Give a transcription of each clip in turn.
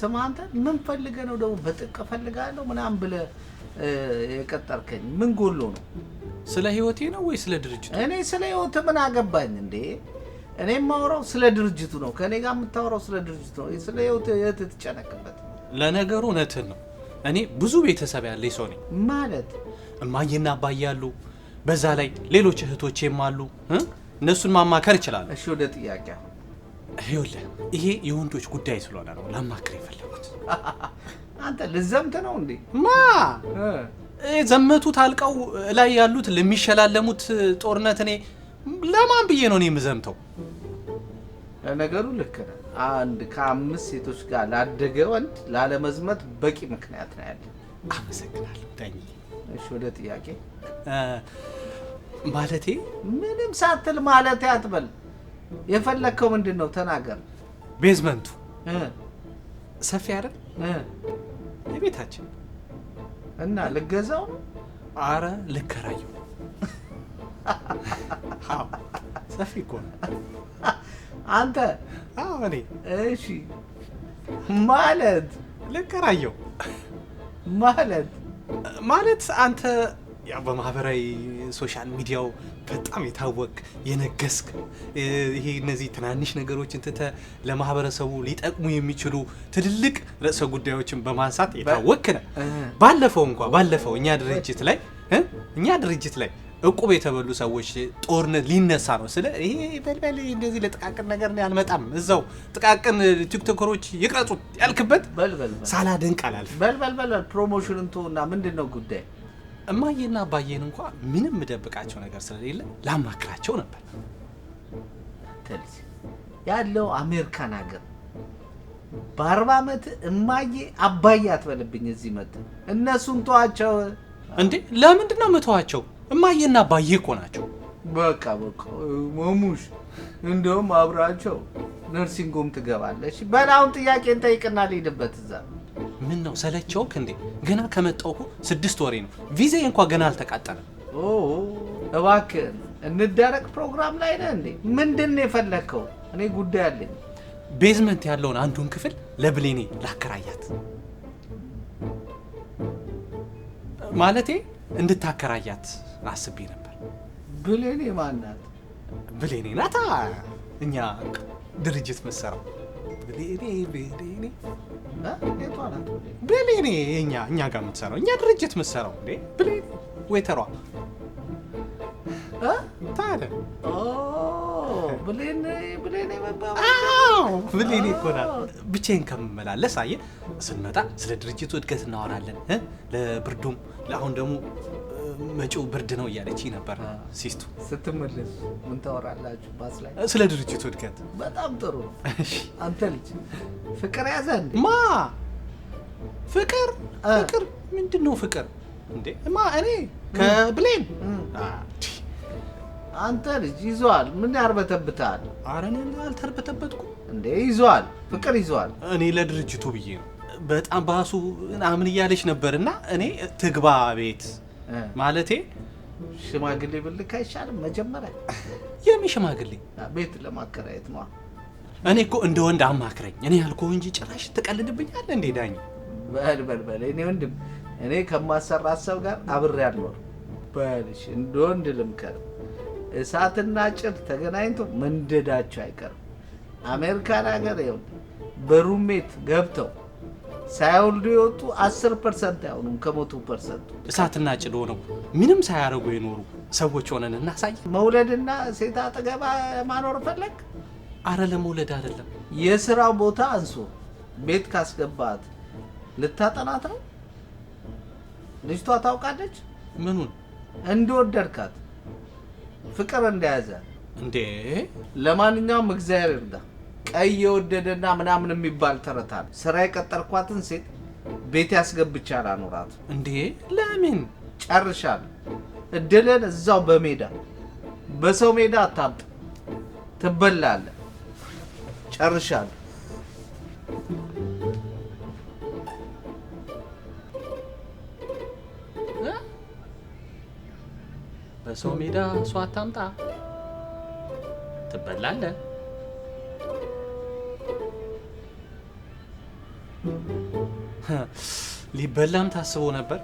ስማንተ ምን ፈልገህ ነው ደግሞ በጥቅ ፈልጋለሁ ምናምን ብለህ የቀጠርከኝ? ምን ጎሎ ነው? ስለ ህይወቴ ነው ወይ ስለ ድርጅቱ? እኔ ስለ ህይወት ምን አገባኝ እንዴ? እኔ የማወራው ስለ ድርጅቱ ነው። ከኔ ጋር የምታወራው ስለ ድርጅቱ ነው። ስለ ህይወት የተጨነቅበት። ለነገሩ እውነትህን ነው። እኔ ብዙ ቤተሰብ ያለኝ ሰው ነኝ። ማለት እማዬና አባዬ አሉ፣ በዛ ላይ ሌሎች እህቶቼም አሉ። እነሱን ማማከር ይችላል። እሺ ወደ ጥያቄ። ይኸውልህ ይሄ የወንዶች ጉዳይ ስለሆነ ነው ላማክር የፈለኩት። አንተ ልዘምት ነው እንዴ? ማ ዘመቱት አልቀው ላይ ያሉት ለሚሸላለሙት ጦርነት እኔ ለማን ብዬ ነው የምዘምተው? ነገሩ ልክ ነህ። አንድ ከ5 ሴቶች ጋር ላደገ ወንድ ላለመዝመት በቂ ምክንያት ነው ያለው። አመሰግናለሁ ዳኝ። እሺ ወደ ጥያቄ። ማለቴ ምንም ሳትል ማለቴ አትበል። የፈለከው ምንድነው? ተናገር። ቤዝመንቱ ሰፊ አይደል? የቤታችን እና ልገዛው? አረ ልከራየው። አዎ ሰፊ እኮ ነው። አንተ? አዎ እኔ። እሺ ማለት ልከራየው ማለት አንተ ያው በማህበራዊ ሶሻል ሚዲያው በጣም የታወቅ የነገስክ ይሄ እነዚህ ትናንሽ ነገሮችን ትተህ ለማህበረሰቡ ሊጠቅሙ የሚችሉ ትልልቅ ርዕሰ ጉዳዮችን በማንሳት የታወቅ ነህ። ባለፈው እኛ ድርጅት ላይ እቁብ የተበሉ ሰዎች ጦርነት ሊነሳ ነው ስለ ይሄ በልበል እንደዚህ ለጥቃቅን ነገር ነው ያልመጣም እዛው ጥቃቅን ቲክቶከሮች ይቀርጹት ያልክበት በልበል ሳላደንቅ አላልፍ። በልበል ፕሮሞሽን እንተውና ምንድነው ጉዳይ? እማዬና አባዬን እንኳን ምንም ደብቃቸው ነገር ስለሌለ ላማክራቸው ነበር። ተልሲ ያለው አሜሪካን ሀገር በ40 ዓመት እማዬ አባዬ አትበልብኝ። እዚህ መጣ እነሱን ተዋቸው እንዴ? ለምንድን ነው የምተዋቸው? እማዬና አባዬ እኮ ናቸው። በቃ ማሙሽ እንደውም አብራቸው ነርሲንግ ሆም ትገባለሽ። በላውን ጥያቄን ጠይቅና ልሂድበት እዛ። ምን ነው ሰለቸውክ እንዴ? ገና ከመጣሁ 6 ወሬ ነው። ቪዛዬ እንኳን ገና አልተቃጠለም። እባክህ እንደረቅ ፕሮግራም ላይ ነህ እንዴ? ምንድን ነው የፈለከው? እኔ ጉዳይ አለኝ። ቤዝመንት ያለውን አንዱን ክፍል ለብሌኔ ላከራያት። ማለቴ እንድታከራያት አስቤ ነበር። ብሌኔ ማናት? ብሌኔ ናታ እኛ ድርጅት መሰራው። ብሌኔ ብሌኔ እኛ ጋር የምትሰራው እኛ ድርጅት መሰራው እንዴ? ብሌኔ ወይተሯ ታዲያ ብሌኔ መባል? አዎ ብሌኔ እኮ ናት። ብቻዬን ከምመላለስ አየህ ስንመጣ ስለ ድርጅቱ እድገት እናወራለን። ለብርዱም ለአሁን ደግሞ መጪው ብርድ ነው እያለች ነበር ሲስቱ። ስትመለስ ምን ታወራላችሁ ባስ ላይ? ስለ ድርጅቱ እድገት። በጣም ጥሩ። አንተ ልጅ ፍቅር ያዘ እንዴ? ማ ፍቅር ምንድነው ፍቅር እንዴ? እኔ ከብሌን አንተ ልጅ ይዟል። ምን ያርበተብታል? ኧረ እኔ አልተርበተበትኩ እንዴ። ይዟል፣ ፍቅር ይዟል። እኔ ለድርጅቱ ብዬ ነው። በጣም ባሱ አምን እያለች ነበርና እኔ ትግባ ቤት ማለቴ ሽማግሌ ብልክ አይሻልም? መጀመሪያ ሽማግሌ ቤት ለማከራየት ነው። እኔ እኮ እንደ ወንድ አማክረኝ እኔ ያልኩህ እንጂ ጭራሽ ትቀልድብኛለህ እንዴ ዳኝ? በል እኔ ወንድም እኔ ከማሰራት ሰው ጋር አብሬ አልኖር። በልሽ እንደ ወንድ ልምከር። እሳትና ጭድ ተገናኝቶ መንደዳቸው አይቀርም። አሜሪካን ሀገር ይሁን በሩሜት ገብተው ሳይወልዱ የወጡ 10% አይሆኑም ከ100%። እሳትና ጭድ ሆነው ምንም ሳያረጉ የኖሩ ሰዎች ሆነን እናሳይ። መውለድና ሴት አጠገባ ማኖር ፈለግ? አረ ለመውለድ አይደለም። የሥራው ቦታ አንሶ ቤት ካስገባት ልታጠናት ነው። ልጅቷ ታውቃለች ምኑን እንደወደድካት ፍቅር እንደያዘ እንዴ? ለማንኛውም እግዚአብሔር ይርዳ። ቀይ የወደደና ምናምን የሚባል ተረት አለ። ስራ የቀጠርኳትን ሴት ቤት ያስገብቻ አላኖራት እንዴ? ለምን? ጨርሻለሁ። እድልን እዛው በሜዳ በሰው ሜዳ አታምጥ፣ ትበላለህ። ጨርሻለሁ። በሰው ሜዳ ሰው አታምጣ፣ ትበላለህ። ሊበላም ታስቦ ነበር።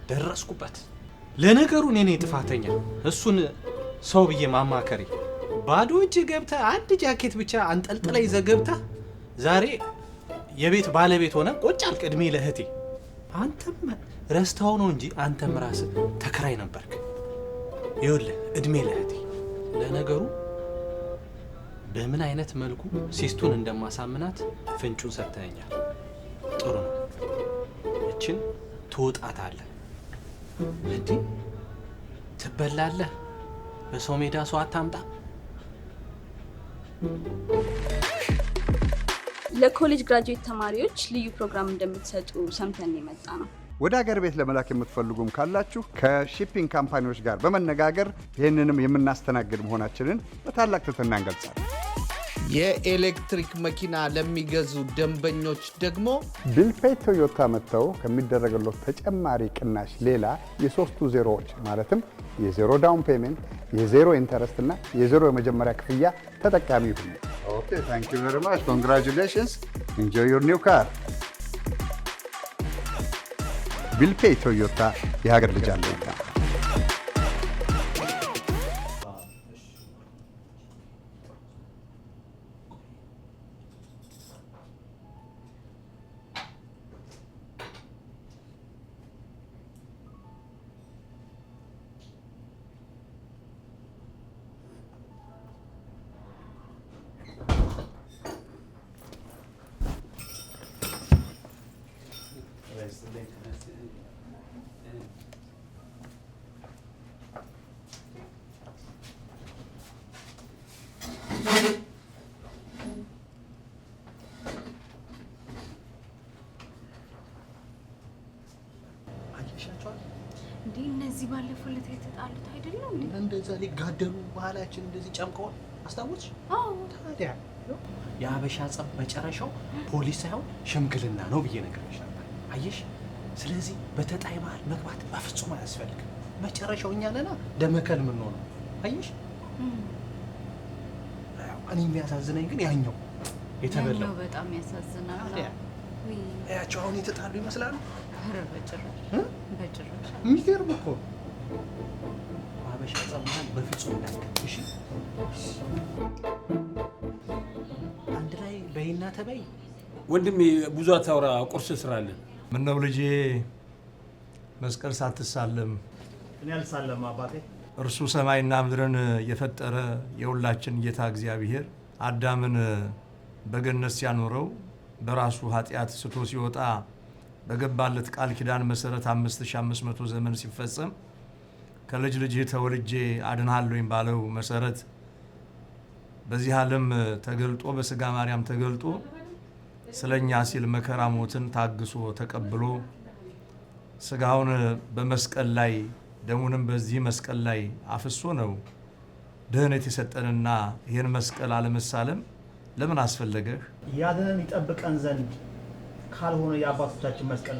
ደረስኩበት። ለነገሩ እኔ ነኝ ጥፋተኛ። እሱን ሰው ብዬ ማማከሬ። ባዶ እጅ ገብተህ አንድ ጃኬት ብቻ አንጠልጥላ ይዘህ ገብተህ ዛሬ የቤት ባለቤት ሆነ ቁጭ አልክ። እድሜ ለእህቴ። አንተም ረስተኸው ነው እንጂ አንተም ራስህ ተከራይ ነበርክ። ይኸውልህ እድሜ ለእህቴ። ለነገሩ በምን አይነት መልኩ ሲስቱን እንደማሳምናት ፍንጩን ሰጥተኸኛል። ጥሩ ነው። እችን ትወጣታለህ እንዴ? ትበላለህ። በሰው ሜዳ ሰው አታምጣ። ለኮሌጅ ግራጁዌት ተማሪዎች ልዩ ፕሮግራም እንደምትሰጡ ሰምተን የመጣ ነው። ወደ ሀገር ቤት ለመላክ የምትፈልጉም ካላችሁ ከሺፒንግ ካምፓኒዎች ጋር በመነጋገር ይህንንም የምናስተናግድ መሆናችንን በታላቅ ትህትና እንገልጻለን። የኤሌክትሪክ መኪና ለሚገዙ ደንበኞች ደግሞ ቢልፔይ ቶዮታ መጥተው ከሚደረግለት ተጨማሪ ቅናሽ ሌላ የሶስቱ ዜሮዎች ማለትም የዜሮ ዳውን ፔመንት፣ የዜሮ ኢንተረስት እና የዜሮ የመጀመሪያ ክፍያ ተጠቃሚ ይሁኑ። ኦኬ ታንክ ዩ ቬሪ ማች ኮንግራቹሌሽንስ ኢንጆይ ዩር ኒው ካር። ቢልፔይ ቶዮታ የሀገር ልጅ አለኝታ። እንዴ እነዚህ ባለፈው ዕለት የተጣሉት አይደለም እንዴ? እንደዛ ሊጋደሉ ባህላችን እንደዚህ ጨምቀዋል። አስታውስሽ? አዎ። ታዲያ የአበሻ ጸብ መጨረሻው ፖሊስ ሳይሆን ሽምግልና ነው ብዬ ነገርሽ ነበር። አየሽ? ስለዚህ በተጣይ ባህል መግባት በፍጹም አያስፈልግም። መጨረሻው እኛ ነና ደመከል ምን ነው? አየሽ? እኔ የሚያሳዝነኝ ግን ያኛው የተበላው ያኛው በጣም ያሳዝናል። ወይ ያቸው አሁን የተጣሉ ይመስላሉ። ኧረ በጭራሽ በጭራሽ። የሚገርም እኮ አበሻ ጸብ መሀል በፍጹም እንዳትገቢ እሺ? አንድ ላይ በይና ተበይ። ወንድሜ ብዙ አታውራ፣ ቁርስ ስራለን። ምነው ልጄ መስቀል ሳትሳለም? እኔ አልሳለም አባቴ። እርሱ ሰማይና ምድርን የፈጠረ የሁላችን ጌታ እግዚአብሔር አዳምን በገነት ሲያኖረው በራሱ ኃጢአት ስቶ ሲወጣ በገባለት ቃል ኪዳን መሰረት 5500 ዘመን ሲፈጸም ከልጅ ልጅህ ተወልጄ አድንሃለሁኝ ባለው መሰረት በዚህ ዓለም ተገልጦ በስጋ ማርያም ተገልጦ ስለኛ ሲል መከራ ሞትን ታግሶ ተቀብሎ ስጋውን በመስቀል ላይ ደሙንም በዚህ መስቀል ላይ አፍሶ ነው ድህነት የሰጠንና ይህን መስቀል አለመሳለም ለምን አስፈለገህ? ያድነን ይጠብቀን ዘንድ ካልሆነ የአባቶቻችን መስቀል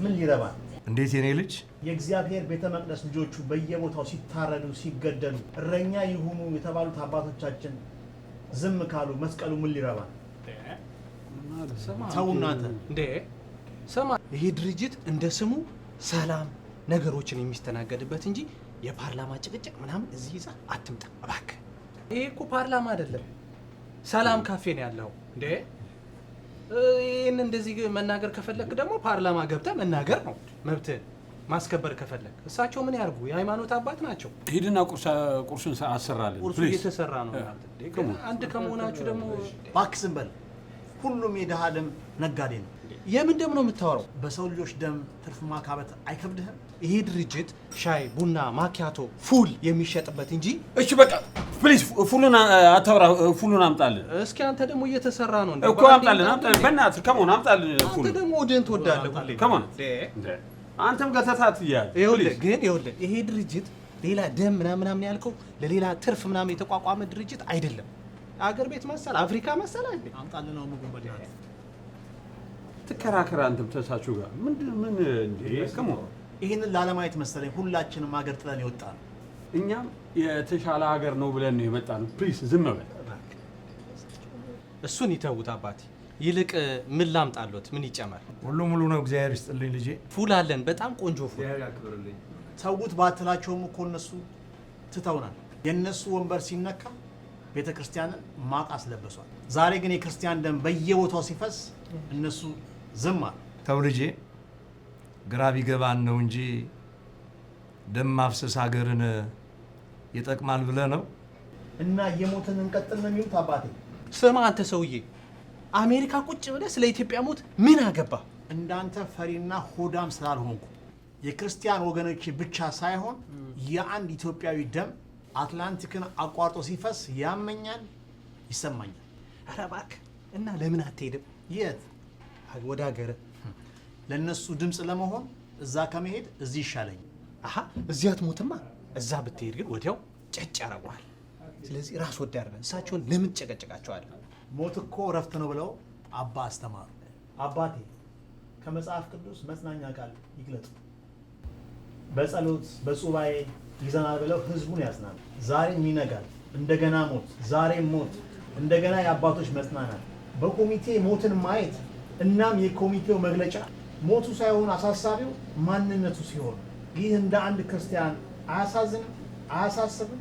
ምን ሊረባል? እንዴት የኔ ልጅ? የእግዚአብሔር ቤተ መቅደስ ልጆቹ በየቦታው ሲታረዱ ሲገደሉ እረኛ ይሁኑ የተባሉት አባቶቻችን ዝም ካሉ መስቀሉ ምን ሊረባል? ተው እናንተ እንዴ ሰማ። ይሄ ድርጅት እንደ ስሙ ሰላም ነገሮችን የሚስተናገድበት እንጂ የፓርላማ ጭቅጭቅ ምናምን እዚህ ይዛ አትምጣ እባክህ። ይሄ እኮ ፓርላማ አይደለም፣ ሰላም ካፌ ነው ያለው። እንዴ ይህን እንደዚህ መናገር ከፈለክ ደግሞ ፓርላማ ገብተህ መናገር ነው መብትህን ማስከበር ከፈለክ። እሳቸው ምን ያርጉ? የሃይማኖት አባት ናቸው። ሂድና ቁርሱን አሰራለን። ቁርሱ እየተሰራ ነው። አንድ ከመሆናችሁ ደግሞ እባክህ ዝም በል። ሁሉም የድሃ ደም ነጋዴ ነው። የምን ደም ነው የምታወራው? በሰው ልጆች ደም ትርፍ ማካበት አይከብድህም? ይሄ ድርጅት ሻይ፣ ቡና፣ ማኪያቶ፣ ፉል የሚሸጥበት እንጂ። እሺ በቃ ፕሊዝ ፉሉን አታውራ፣ ፉሉን አምጣልን። እስኪ አንተ ደግሞ እየተሰራ ነው እንዴ? እኮ አምጣልን፣ በእናትህ ከመሆን አምጣልን ፉሉን። አንተ ደግሞ ወደን ትወዳለህ ሁሌ። ከመሆን አንተም ገተታት እያለ ይኸውልህ ይሄ ድርጅት ሌላ ደም ምናምን ያልከው ለሌላ ትርፍ ምናምን የተቋቋመ ድርጅት አይደለም። አገር ቤት መሰል አፍሪካ መሰል አይደል? አምጣልን ነው ምግብ በእናትህ ትከራከራ። አንተም ተሳችሁ ጋር ምን እንዴ? ከመሆን ይህንን ላለማየት መሰለኝ ሁላችንም ሀገር ጥለን የወጣ ነው። እኛም የተሻለ ሀገር ነው ብለን ነው የመጣ ነው። ፕሊዝ ዝም በል። እሱን ይተውት አባቴ። ይልቅ ምን ላምጣሎት? ምን ይጨመር? ሁሉ ሙሉ ነው። እግዚአብሔር ይስጥልኝ ልጄ። ፉል አለን፣ በጣም ቆንጆ ፉል። እግዚአብሔር ያክብርልኝ። ተውት ባትላቸውም እኮ እነሱ ትተውናል። የእነሱ ወንበር ሲነካ ቤተ ክርስቲያንን ማቅ አስለበሷል። ዛሬ ግን የክርስቲያን ደም በየቦታው ሲፈስ እነሱ ዝም አሉ። ተው ልጄ፣ ግራ ቢገባን ነው እንጂ ደም ማፍሰስ ሀገርን ይጠቅማል ብለህ ነው? እና የሞትን እንቀጥል ነው የሚሉት አባቴ። ስማ አንተ ሰውዬ፣ አሜሪካ ቁጭ ብለህ ስለ ኢትዮጵያ ሞት ምን አገባ? እንዳንተ ፈሪና ሆዳም ስላልሆንኩ የክርስቲያን ወገኖች ብቻ ሳይሆን የአንድ ኢትዮጵያዊ ደም አትላንቲክን አቋርጦ ሲፈስ ያመኛል፣ ይሰማኛል። ኧረ እባክህ እና ለምን አትሄድም? የት? ወደ ሀገር። ለእነሱ ድምፅ ለመሆን እዛ ከመሄድ እዚህ ይሻለኛል። አሀ እዚያ አትሞትማ። እዛ ብትሄድ ግን ወዲያው ጨጭ ያረጉሃል። ስለዚህ ራስ ወዳድ ነህ። እሳቸውን ለምን ጨቀጨቃቸዋለህ? ሞት እኮ እረፍት ነው ብለው አባ አስተማሩ። አባቴ ከመጽሐፍ ቅዱስ መጽናኛ ቃል ይግለጡ። በጸሎት በሱባኤ ይዘናል ብለው ህዝቡን ያጽናሉ። ዛሬም ይነጋል፣ እንደገና ሞት፣ ዛሬም ሞት፣ እንደገና የአባቶች መጽናናት፣ በኮሚቴ ሞትን ማየት። እናም የኮሚቴው መግለጫ ሞቱ ሳይሆን አሳሳቢው ማንነቱ ሲሆን፣ ይህ እንደ አንድ ክርስቲያን አያሳዝንም? አያሳስብም?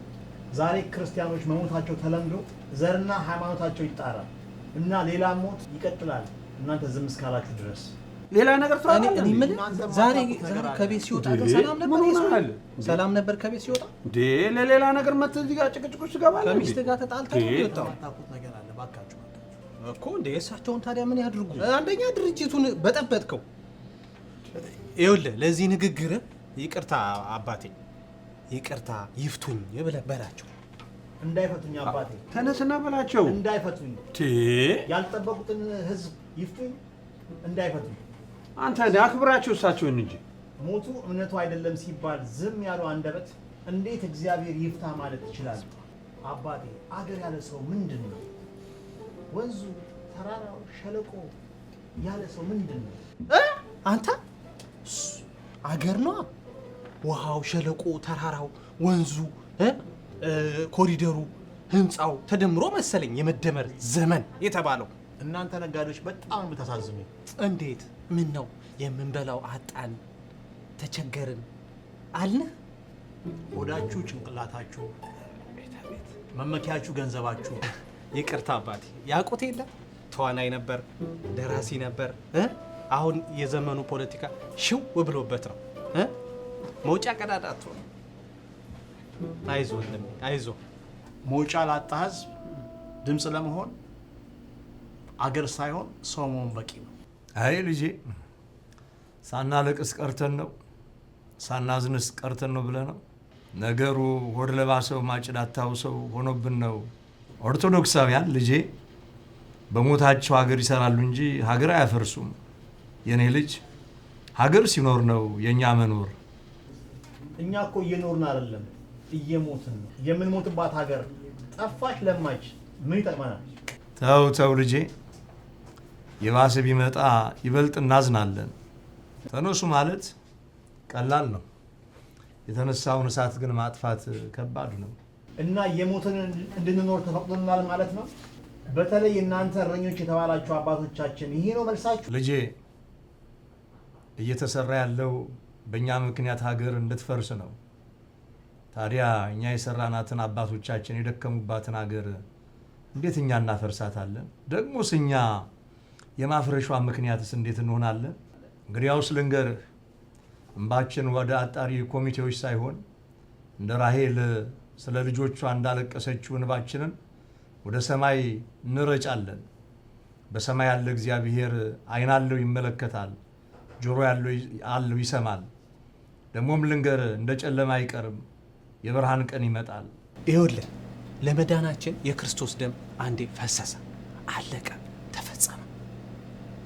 ዛሬ ክርስቲያኖች መሞታቸው ተለምዶ ዘርና ሃይማኖታቸው ይጣራል እና ሌላ ሞት ይቀጥላል እናንተ ዝም እስካላችሁ ድረስ። ሌላ ነገር ዛሬ ከቤት ሲወጣ ሰላም ነበር? ሰላም ነበር ከቤት ሲወጣ? ለሌላ ነገር መተህ እዚህ ጋር ጭቅጭቆች ትገባለህ? ከሚስት ጋር ተጣልተህ ነው የወጣው ታውቁት ነገር አለ ባካችሁ እኮ። እንደ እሳቸውን ታዲያ ምን ያድርጉ? አንደኛ ድርጅቱን በጠበጥከው። ይኸውልህ ለዚህ ንግግር ይቅርታ አባቴ፣ ይቅርታ ይፍቱኝ ብለህ በላቸው። እንዳይፈቱኝ አባቴ፣ ተነስና በላቸው። እንዳይፈቱኝ፣ ያልጠበቁትን ህዝብ ይፍቱኝ፣ እንዳይፈቱኝ። አንተ አክብራቸው እሳቸውን እንጂ። ሞቱ እምነቱ አይደለም ሲባል ዝም ያለው አንደበት እንዴት እግዚአብሔር ይፍታ ማለት ይችላል? አባቴ አገር ያለ ሰው ምንድን ነው? ወንዙ፣ ተራራው፣ ሸለቆ ያለ ሰው ምንድን ነው? አንተ አገር ነው። ውሃው፣ ሸለቆ፣ ተራራው፣ ወንዙ፣ ኮሪደሩ፣ ህንፃው ተደምሮ መሰለኝ የመደመር ዘመን የተባለው። እናንተ ነጋዴዎች በጣም የምታሳዝኑ። እንዴት? ምን ነው የምንበላው አጣን፣ ተቸገርን አልነ? ሆዳችሁ ጭንቅላታችሁ፣ መመኪያችሁ ገንዘባችሁ። ይቅርታ አባቴ፣ ያውቁት የለ ተዋናይ ነበር፣ ደራሲ ነበር። አሁን የዘመኑ ፖለቲካ ሽው ብሎበት ነው። መውጫ ቀዳዳት ነው። አይዞ ወንድሜ አይዞ። መውጫ ላጣ ህዝብ ድምፅ ለመሆን አገር ሳይሆን ሰው መሆን በቂ ነው። አይ ልጄ፣ ሳናለቅስ ቀርተን ነው ሳናዝንስ ቀርተን ነው ብለህ ነው? ነገሩ ሆድ ለባሰው ማጭድ አታውሰው ሆኖብን ነው። ኦርቶዶክሳውያን ልጄ በሞታቸው ሀገር ይሰራሉ እንጂ ሀገር አያፈርሱም። የኔ ልጅ ሀገር ሲኖር ነው የኛ መኖር። እኛ እኮ እየኖርን አይደለም እየሞትን ነው። የምንሞትባት ሀገር ጠፋች ለማች ምን ይጠቅመናል? ተው ተው ልጄ፣ የባሰ ቢመጣ ይበልጥ እናዝናለን። ተነሱ ማለት ቀላል ነው፣ የተነሳውን እሳት ግን ማጥፋት ከባድ ነው። እና የሞትን እንድንኖር ተፈቅዶናል ማለት ነው። በተለይ እናንተ እረኞች የተባላችሁ አባቶቻችን ይሄ ነው መልሳችሁ? ልጄ፣ እየተሰራ ያለው በእኛ ምክንያት ሀገር እንድትፈርስ ነው። ታዲያ እኛ የሰራናትን አባቶቻችን የደከሙባትን ሀገር እንዴት እኛ እናፈርሳታለን? ደግሞስ እኛ የማፍረሻዋ ምክንያትስ እንዴት እንሆናለን? እንግዲያውስ ልንገርህ፣ እንባችን ወደ አጣሪ ኮሚቴዎች ሳይሆን እንደ ራሄል ስለ ልጆቿ እንዳለቀሰችው እንባችንን ወደ ሰማይ እንረጫለን። በሰማይ ያለ እግዚአብሔር ዓይን አለው ይመለከታል፣ ጆሮ ያለው ይሰማል። ደግሞም ልንገር፣ እንደ ጨለማ አይቀርም፣ የብርሃን ቀን ይመጣል። ይኸውልህ ለመዳናችን የክርስቶስ ደም አንዴ ፈሰሰ፣ አለቀ፣ ተፈጸመ።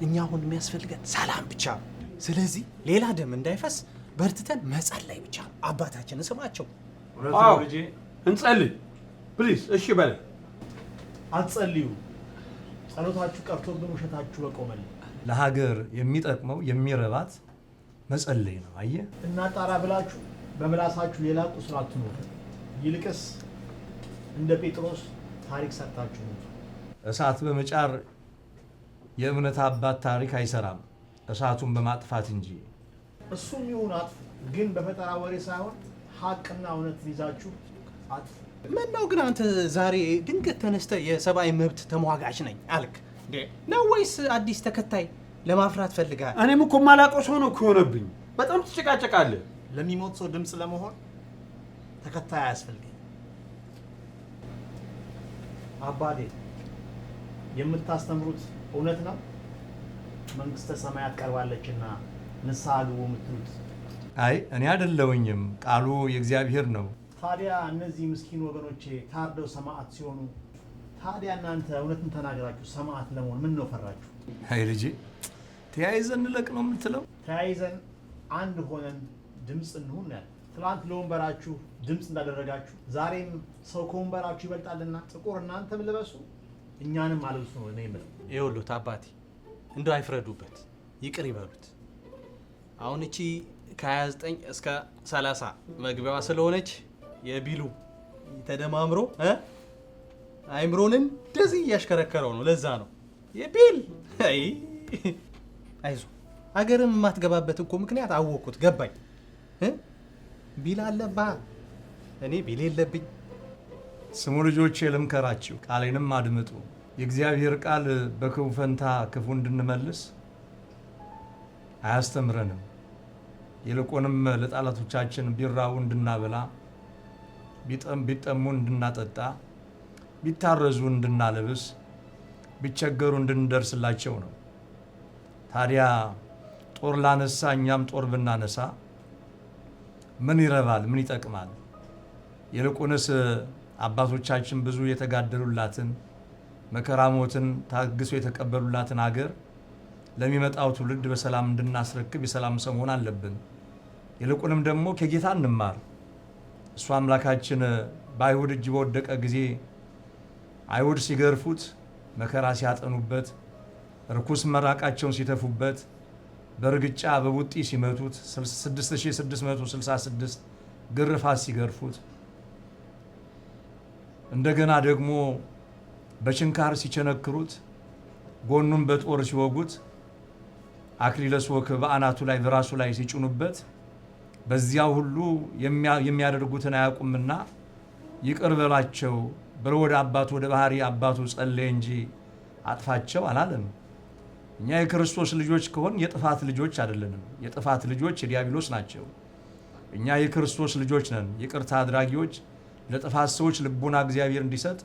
እኛ አሁን የሚያስፈልገን ሰላም ብቻ ነው። ስለዚህ ሌላ ደም እንዳይፈስ በርትተን መጸለይ ብቻ ነው። አባታችን ስማቸው። አዎ እንጸልይ ፕሊዝ። እሺ በል። አትጸልዩ፣ ጸሎታችሁ ቀርቶብን ውሸታችሁ በቆመልን። ለሀገር የሚጠቅመው የሚረባት መጸለይ ነው። አየህ፣ እናጣራ ብላችሁ በምላሳችሁ ሌላ ቁስል አትኑሩ። ይልቅስ እንደ ጴጥሮስ ታሪክ ሰርታችሁ ነው። እሳት በመጫር የእምነት አባት ታሪክ አይሰራም እሳቱን በማጥፋት እንጂ። እሱም ይሁን አጥፉ፣ ግን በፈጠራ ወሬ ሳይሆን ሀቅና እውነት ይዛችሁ አጥፉ። ምን ነው ግን አንተ ዛሬ ድንገት ተነስተህ የሰብአዊ መብት ተሟጋች ነኝ አልክ ነው ወይስ አዲስ ተከታይ ለማፍራት ፈልጋል? እኔም እኮ የማላውቀው ሰው ነው እኮ የሆነብኝ። በጣም ትጨቃጨቃለህ። ለሚሞት ሰው ድምፅ ለመሆን ተከታይ አያስፈልግም። አባቴ የምታስተምሩት እውነት ነው? መንግስተ ሰማያት ቀርባለችና ንስሐ ግቡ የምትሉት? አይ እኔ አይደለሁኝም፣ ቃሉ የእግዚአብሔር ነው። ታዲያ እነዚህ ምስኪን ወገኖቼ ታርደው ሰማዕት ሲሆኑ ታዲያ እናንተ እውነትን ተናገራችሁ ሰማዕት ለመሆን ምን ነው ፈራችሁ? አይ ልጄ ተያይዘን እንለቅ ነው የምትለው? ተያይዘን አንድ ሆነን ድምፅ እንሁን ያለ። ትላንት ለወንበራችሁ ድምፅ እንዳደረጋችሁ ዛሬም ሰው ከወንበራችሁ ይበልጣልና ጥቁር እናንተም ልበሱ እኛንም አልብሱ ነው እኔ የምለው። ይኸውልህ አባቴ እንደው አይፍረዱበት፣ ይቅር ይበሉት። አሁን እቺ ከ29 እስከ 30 መግቢያዋ ስለሆነች የቢሉ ተደማምሮ አይምሮን እንደዚህ እያሽከረከረው ነው። ለዛ ነው የቢል አይዞ ሀገርም የማትገባበት እኮ ምክንያት አወቅኩት፣ ገባኝ። ቢል አለባ እኔ ቢል የለብኝ። ስሙ ልጆቼ ልምከራችሁ፣ ቃሌንም አድምጡ። የእግዚአብሔር ቃል በክፉ ፈንታ ክፉ እንድንመልስ አያስተምረንም። ይልቁንም ለጠላቶቻችን ቢራቡ እንድናበላ፣ ቢጠሙ እንድናጠጣ፣ ቢታረዙ እንድናለብስ፣ ቢቸገሩ እንድንደርስላቸው ነው። ታዲያ ጦር ላነሳ እኛም ጦር ብናነሳ ምን ይረባል? ምን ይጠቅማል? ይልቁንስ አባቶቻችን ብዙ የተጋደሉላትን መከራ ሞትን ታግሶ የተቀበሉላትን አገር ለሚመጣው ትውልድ በሰላም እንድናስረክብ የሰላም ሰው መሆን አለብን። ይልቁንም ደግሞ ከጌታ እንማር። እሱ አምላካችን በአይሁድ እጅ በወደቀ ጊዜ አይሁድ ሲገርፉት፣ መከራ ሲያጠኑበት፣ ርኩስ መራቃቸውን ሲተፉበት፣ በእርግጫ በቡጢ ሲመቱት 6666 ግርፋት ሲገርፉት፣ እንደገና ደግሞ በችንካር ሲቸነክሩት፣ ጎኑን በጦር ሲወጉት፣ አክሊለ ሦክ በአናቱ ላይ በራሱ ላይ ሲጭኑበት፣ በዚያው ሁሉ የሚያደርጉትን አያውቁምና ይቅር በላቸው ብሎ ወደ አባቱ ወደ ባህሪ አባቱ ጸለየ እንጂ አጥፋቸው አላለም። እኛ የክርስቶስ ልጆች ከሆን የጥፋት ልጆች አይደለንም። የጥፋት ልጆች የዲያብሎስ ናቸው። እኛ የክርስቶስ ልጆች ነን፣ ይቅርታ አድራጊዎች፣ ለጥፋት ሰዎች ልቡና እግዚአብሔር እንዲሰጥ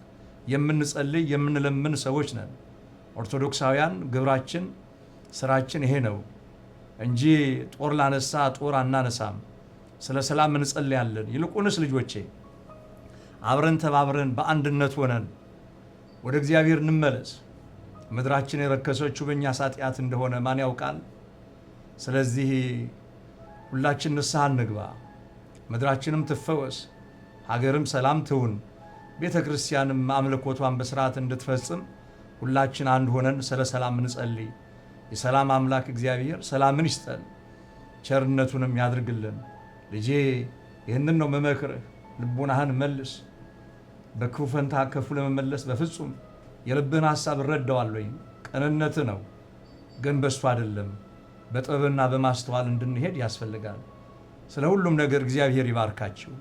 የምንጸልይ የምንለምን ሰዎች ነን። ኦርቶዶክሳውያን ግብራችን ስራችን ይሄ ነው እንጂ ጦር ላነሳ ጦር አናነሳም። ስለ ሰላም እንጸልያለን። ይልቁንስ ልጆቼ አብረን ተባብረን በአንድነት ሆነን ወደ እግዚአብሔር እንመለስ። ምድራችን የረከሰችው በእኛ ኃጢአት እንደሆነ ማን ያውቃል? ስለዚህ ሁላችን ንስሐ እንግባ፣ ምድራችንም ትፈወስ፣ ሀገርም ሰላም ትሁን፣ ቤተ ክርስቲያንም አምልኮቷን በስርዓት እንድትፈጽም ሁላችን አንድ ሆነን ስለ ሰላም እንጸልይ። የሰላም አምላክ እግዚአብሔር ሰላምን ይስጠን፣ ቸርነቱንም ያድርግልን። ልጄ ይህንን ነው መመክርህ። ልቡናህን መልስ። በክፉ ፈንታ ከፉ ለመመለስ በፍጹም የልብህን ሐሳብ እረዳዋለሁ። ቅንነት ነው፣ ግን በሱ አይደለም። በጥበብና በማስተዋል እንድንሄድ ያስፈልጋል። ስለ ሁሉም ነገር እግዚአብሔር ይባርካችሁ።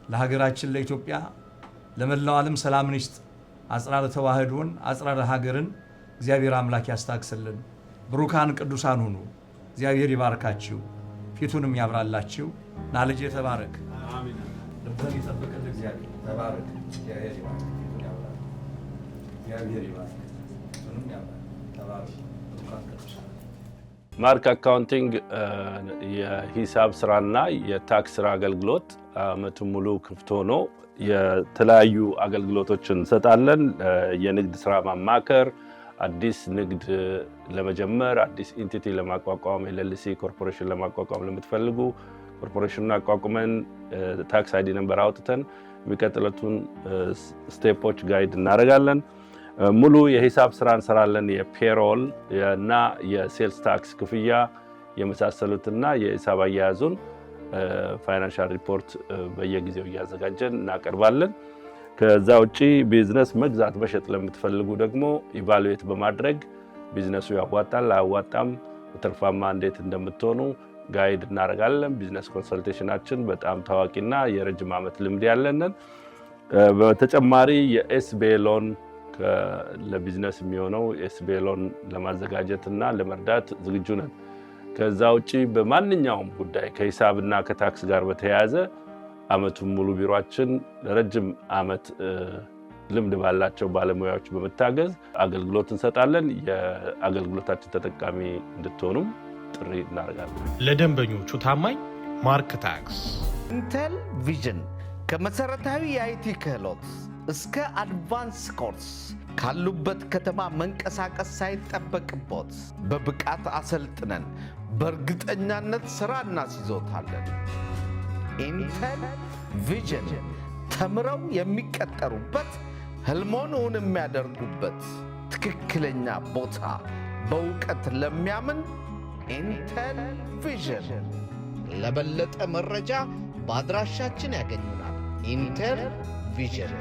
ለሀገራችን ለኢትዮጵያ ለመላው ዓለም ሰላምን ይስጥ። አጽራረ ተዋህዶን አጽራረ ሀገርን እግዚአብሔር አምላክ ያስታክስልን። ብሩካን ቅዱሳን ሁኑ። እግዚአብሔር ይባርካችሁ፣ ፊቱንም ያብራላችሁ። ና ልጄ ተባረክ። አሜን። ልብህን ይጠብቅልህ እግዚአብሔር። ተባረክ። እግዚአብሔር ይባርክ፣ ፊቱን ያብራል። እግዚአብሔር ይባርክ፣ ፊቱንም ያብራል። ተባረክ። ብሩካን ቅዱሳን ማርክ አካውንቲንግ የሂሳብ ስራና የታክስ ስራ አገልግሎት አመቱን ሙሉ ክፍት ሆኖ የተለያዩ አገልግሎቶችን እንሰጣለን። የንግድ ስራ ማማከር፣ አዲስ ንግድ ለመጀመር፣ አዲስ ኢንቲቲ ለማቋቋም፣ ኤልኤልሲ ኮርፖሬሽን ለማቋቋም ለምትፈልጉ ኮርፖሬሽኑን አቋቁመን ታክስ አይዲ ነምበር አውጥተን የሚቀጥሉትን ስቴፖች ጋይድ እናደርጋለን። ሙሉ የሂሳብ ስራ እንሰራለን። የፔሮል እና የሴልስ ታክስ ክፍያ የመሳሰሉትና የሂሳብ አያያዙን ፋይናንሻል ሪፖርት በየጊዜው እያዘጋጀን እናቀርባለን። ከዛ ውጪ ቢዝነስ መግዛት መሸጥ ለምትፈልጉ ደግሞ ኢቫሉዌት በማድረግ ቢዝነሱ ያዋጣል አያዋጣም፣ ትርፋማ እንዴት እንደምትሆኑ ጋይድ እናደርጋለን። ቢዝነስ ኮንሰልቴሽናችን በጣም ታዋቂና የረጅም ዓመት ልምድ ያለንን። በተጨማሪ የኤስቢኤ ሎን ለቢዝነስ የሚሆነው ኤስቢኤ ሎን ለማዘጋጀትና ለመርዳት ዝግጁ ነን። ከዛ ውጪ በማንኛውም ጉዳይ ከሂሳብና ከታክስ ጋር በተያያዘ ዓመቱን ሙሉ ቢሮአችን ለረጅም ዓመት ልምድ ባላቸው ባለሙያዎች በመታገዝ አገልግሎት እንሰጣለን። የአገልግሎታችን ተጠቃሚ እንድትሆኑም ጥሪ እናደርጋለን። ለደንበኞቹ ታማኝ ማርክ ታክስ። ኢንቴል ቪዥን ከመሰረታዊ የአይቲ ክህሎት እስከ አድቫንስ ኮርስ ካሉበት ከተማ መንቀሳቀስ ሳይጠበቅቦት በብቃት አሰልጥነን በእርግጠኛነት ሥራ እናስይዞታለን። ኢንቴል ቪዥን ተምረው የሚቀጠሩበት ህልሞን እውን የሚያደርጉበት ትክክለኛ ቦታ በእውቀት ለሚያምን ኢንቴል ቪዥን። ለበለጠ መረጃ በአድራሻችን ያገኙናል። ኢንቴል ቪዥን